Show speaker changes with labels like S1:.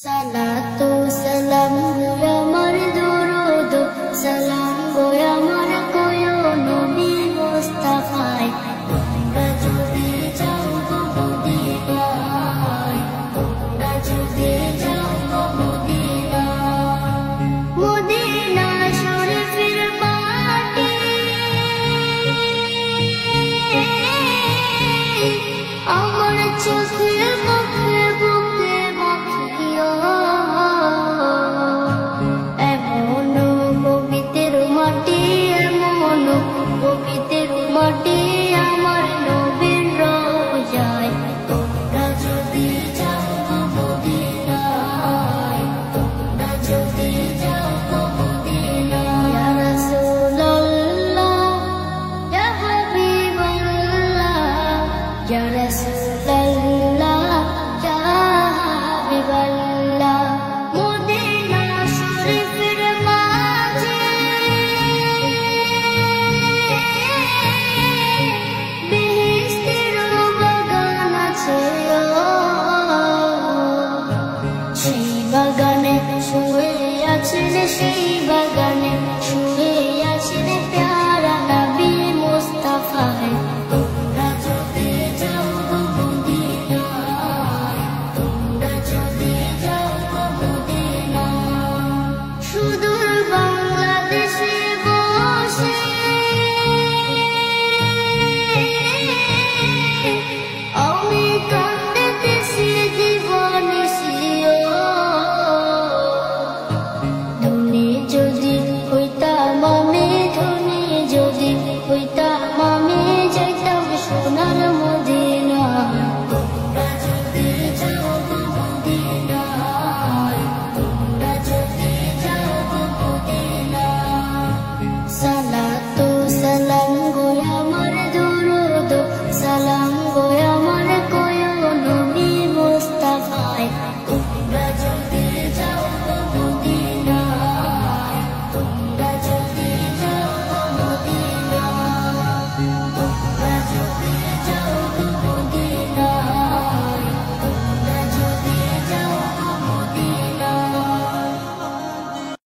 S1: সালাতু সালাম গো আমার দরুদ সালাম গো আমার কোয় নবী মুস্তাফায় তোমরা যদি যাও গো মদিনায় তোমরা যদি যাও গো মদিনায় মদিনা শরীফের মাটি আমার চোখে মুখে বুকে মাখিও এমন পবিত্র মাটি এমন পবিত্র মাটি আমার নবীর রওজায় তোমরা যদি যাও গো মদিনায় তোমরা যদি যাও গো মদিনায় ইয়া রাসূলুল্লাহ ইয়া হাবিবাল্লাহ ইয়া রাসূলুল্লাহ ইয়া হাবিবাল্লাহ মদিনা শরীফের মাঝে বেহেশতের বাগান আছে সেই বাগানে শুয়ে আছেন সেই